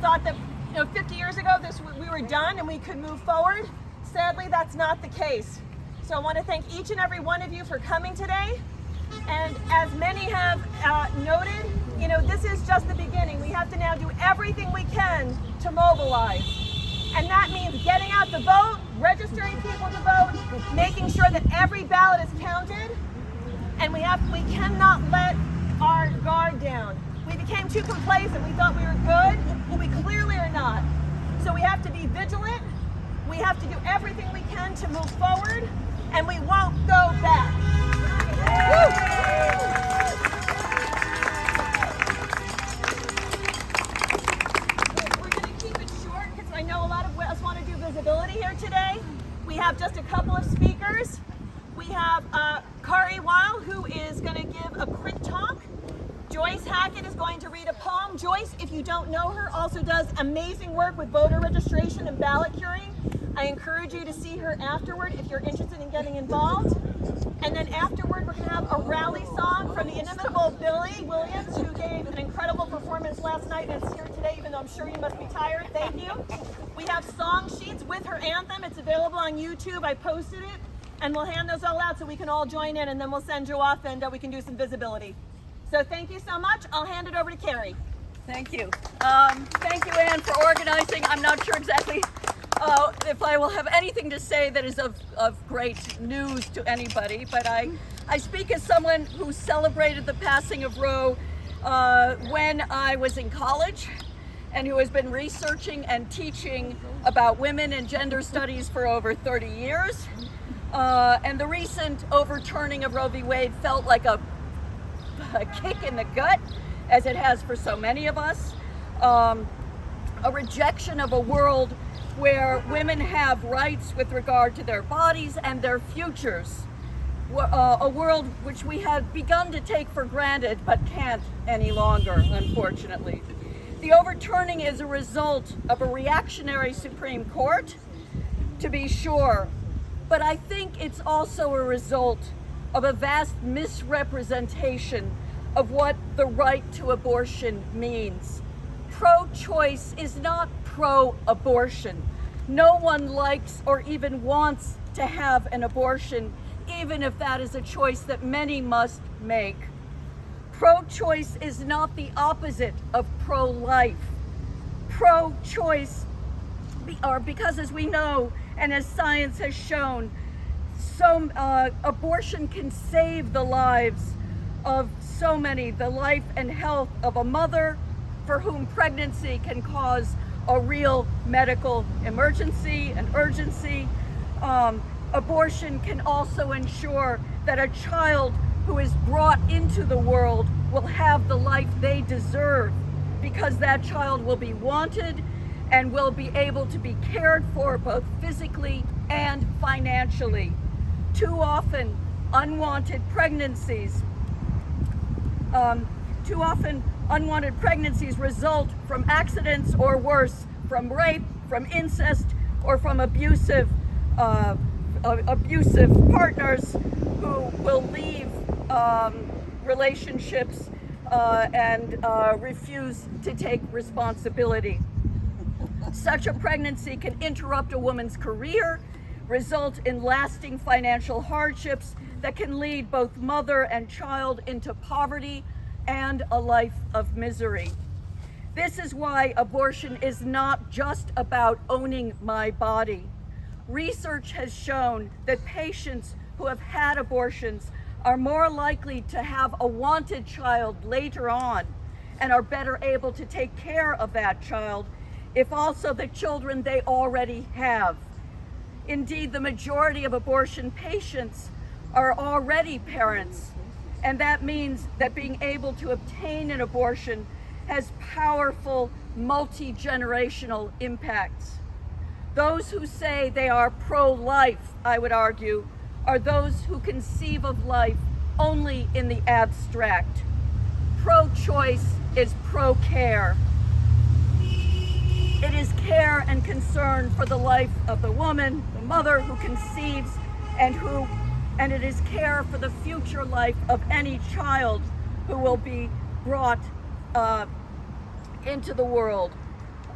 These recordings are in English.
thought that 50 years ago we were done and we could move forward. Sadly, that's not the case. So I want to thank each and every one of you for coming today. And as many have noted, this is just the beginning. We have to now do everything we can to mobilize. And that means getting out the vote, registering people to vote, making sure that every ballot is counted. And we cannot let our guard down. We became too complacent. We thought we were good, but we clearly are not. So we have to be vigilant. We have to do everything we can to move forward, and we won't go back. We're going to keep it short because I know a lot of us want to do visibility here today. We have just a couple of speakers. We have Kari Weil, who is going to give a quick talk. Joyce Hackett is going to read a poem. Joyce, if you don't know her, also does amazing work with voter registration and ballot curing. I encourage you to see her afterward if you're interested in getting involved. And then afterward, we're going to have a rally song from the inimitable Billy Williams, who gave an incredible performance last night and is here today, even though I'm sure you must be tired. Thank you. We have song sheets with her anthem. It's available on YouTube. I posted it. And we'll hand those all out so we can all join in, and then we'll send you off and we can do some visibility. So thank you so much. I'll hand it over to Kari. Thank you. Thank you, Anne, for organizing. I'm not sure exactly if I will have anything to say that is of great news to anybody, but I speak as someone who celebrated the passing of Roe when I was in college, and who has been researching and teaching about women and gender studies for over 30 years. And the recent overturning of Roe v. Wade felt like a kick in the gut, as it has for so many of us. A rejection of a world where women have rights with regard to their bodies and their futures. A world which we had begun to take for granted but can't any longer, unfortunately. The overturning is a result of a reactionary Supreme Court, to be sure, but I think it's also a result of a vast misrepresentation of what the right to abortion means. Pro-choice is not pro-abortion. No one likes or even wants to have an abortion, even if that is a choice that many must make. Pro-choice is not the opposite of pro-life. Pro-choice, because as we know, and as science has shown, abortion can save the lives of so many, the life and health of a mother for whom pregnancy can cause a real medical emergency and urgency. Abortion can also ensure that a child who is brought into the world will have the life they deserve, because that child will be wanted and will be able to be cared for both physically and financially. Too often, unwanted pregnancies result from accidents, or worse, from rape, from incest, or from abusive partners who will leave relationships and refuse to take responsibility. Such a pregnancy can interrupt a woman's career, result in lasting financial hardships that can lead both mother and child into poverty and a life of misery. This is why abortion is not just about owning my body. Research has shown that patients who have had abortions are more likely to have a wanted child later on and are better able to take care of that child if also the children they already have. Indeed, the majority of abortion patients are already parents, and that means that being able to obtain an abortion has powerful multi-generational impacts. Those who say they are pro-life, I would argue, are those who conceive of life only in the abstract. Pro-choice is pro-care. It is care and concern for the life of the woman, the mother who conceives, and it is care for the future life of any child who will be brought into the world.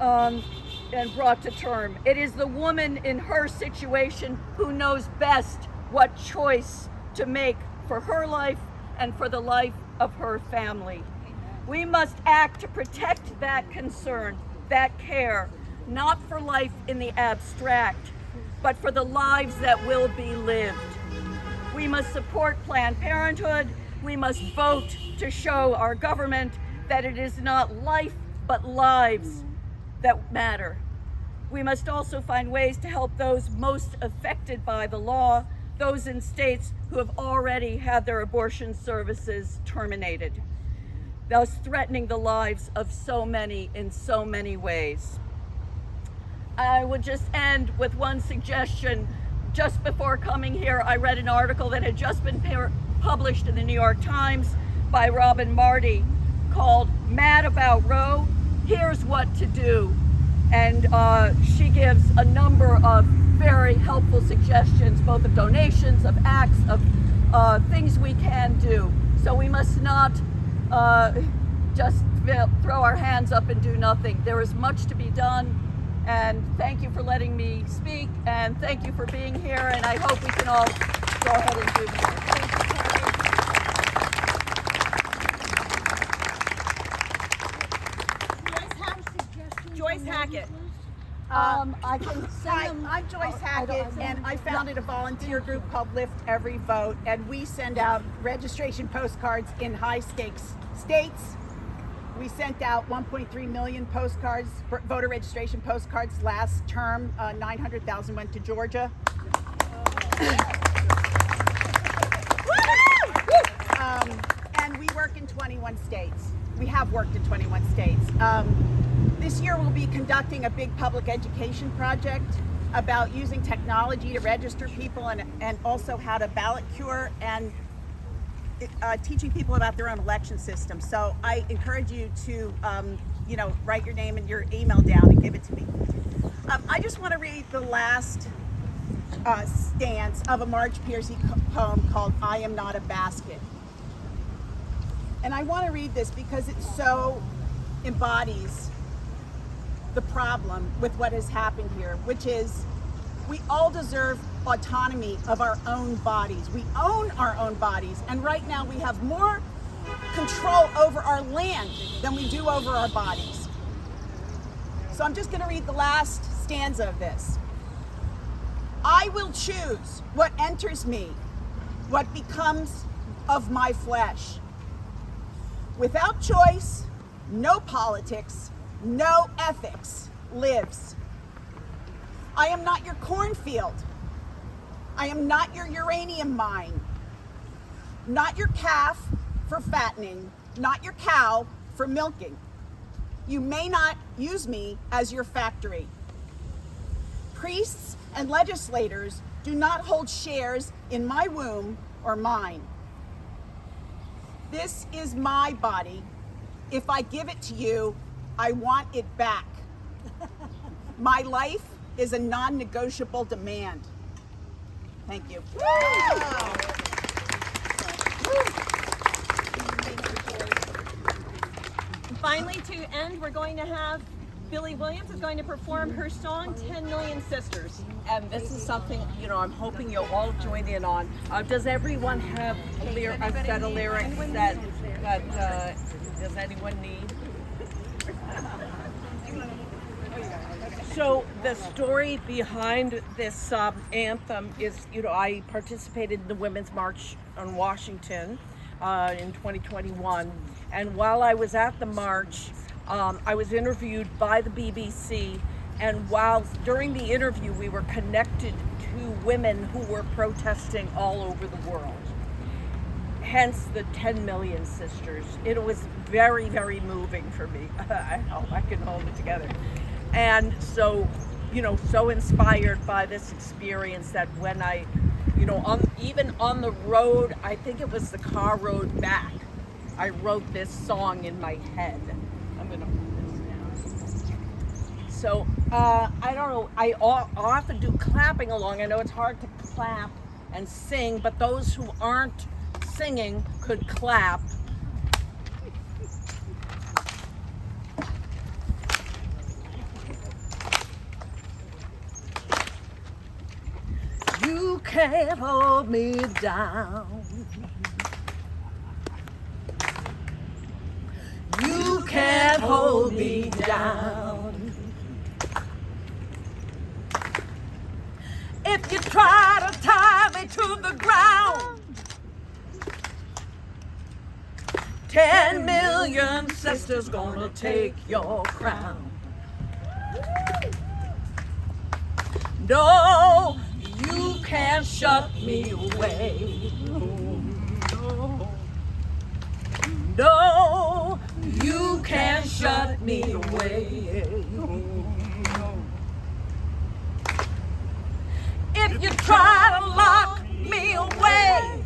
and brought to term. It is the woman in her situation who knows best what choice to make for her life and for the life of her family. We must act to protect that concern, that care, not for life in the abstract, but for the lives that will be lived. We must support Planned Parenthood. We must vote to show our government that it is not life, but lives that matter. We must also find ways to help those most affected by the law, those in states who have already had their abortion services terminated, thus threatening the lives of so many in so many ways. I would just end with one suggestion. Just before coming here, I read an article that had just been published in the New York Times by Robin Marty called Mad About Roe, Here's What to Do. And she gives a number of very helpful suggestions, both of donations, of acts, of things we can do. So we must not just throw our hands up and do nothing. There is much to be done. And thank you for letting me speak, and thank you for being here, and I hope we can all go ahead and do more. Joyce Hackett. I can Hi, send them. I'm Joyce Hackett, and I founded a volunteer group called Lift Every Vote, and we send out registration postcards in high-stakes states. We sent out 1.3 million postcards, voter registration postcards last term. 900,000 went to Georgia. And we work in 21 states. We have worked in 21 states. This year we'll be conducting a big public education project about using technology to register people and also how to ballot cure and teaching people about their own election system. So I encourage you to, write your name and your email down and give it to me. I just want to read the last stanza of a Marge Piercy poem called I Am Not a Basket. And I want to read this because it so embodies the problem with what has happened here, which is we all deserve autonomy of our own bodies. We own our own bodies, and right now we have more control over our land than we do over our bodies. So I'm just going to read the last stanza of this. I will choose what enters me, what becomes of my flesh. Without choice, no politics, no ethics lives. I am not your cornfield. I am not your uranium mine, not your calf for fattening, not your cow for milking. You may not use me as your factory. Priests and legislators do not hold shares in my womb or mine. This is my body. If I give it to you, I want it back. My life is a non-negotiable demand. Thank you. And finally, to end, we're going to have Billy Williams is going to perform her song 10 Million Sisters. And this is something, I'm hoping you'll all join in on. Does everyone have a set of lyrics that does anyone need? So the story behind this anthem is, I participated in the Women's March on Washington in 2021. And while I was at the march, I was interviewed by the BBC. And during the interview, we were connected to women who were protesting all over the world. Hence the 10 Million Sisters. It was very, very moving for me. I hope I can hold it together. And so, so inspired by this experience that when I, even on the road, I think it was the car road back, I wrote this song in my head. I'm gonna put this down. So, I don't know, I often do clapping along. I know it's hard to clap and sing, but those who aren't singing could clap. can't hold me down. You can't hold me down. If you try to tie me to the ground, 10 million sisters gonna take your crown. No, you can't shut me away. No, you can't shut me away. If you try to lock me away,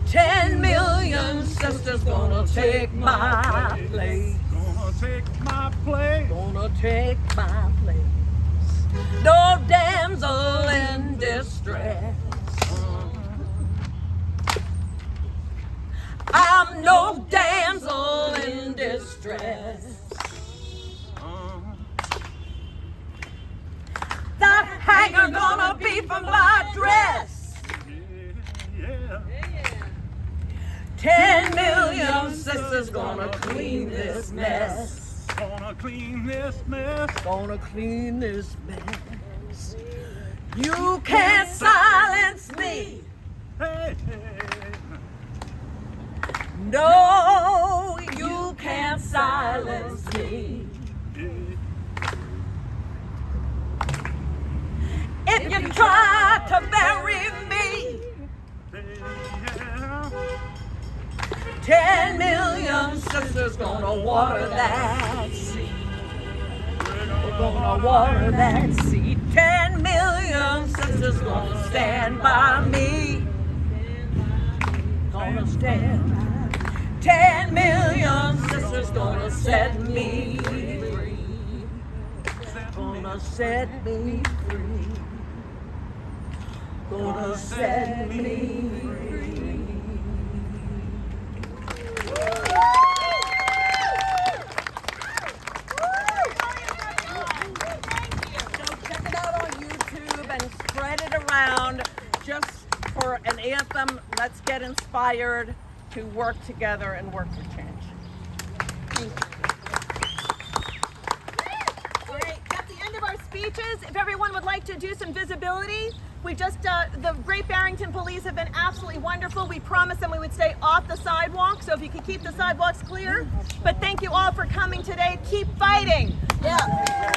10 million sisters gonna take my place. Gonna take my place. Gonna take my place. No damsel in distress. I'm no damsel in distress. That hanger gonna be for my dress. Yeah. 10 million sisters gonna clean this mess. Gonna clean this mess. Gonna clean this mess. You can't silence me. Hey, No, you can't silence me. If you try to bury me, 10 million sisters gonna water that seed. We're gonna water that seed. 10 million sisters gonna stand by me. Gonna stand by. 10 million sisters gonna set me free. Gonna set me free. Gonna set me free. So check it out on YouTube and spread it around just for an anthem. Let's get inspired to work together and work for change. Thank you. All right, that's the end of our speeches. If everyone would like to do some visibility, we just, the Great Barrington Police have been absolutely wonderful. We promised them we would stay off the sidewalk, so if you could keep the sidewalks clear. But thank you all for coming today. Keep fighting. Yeah.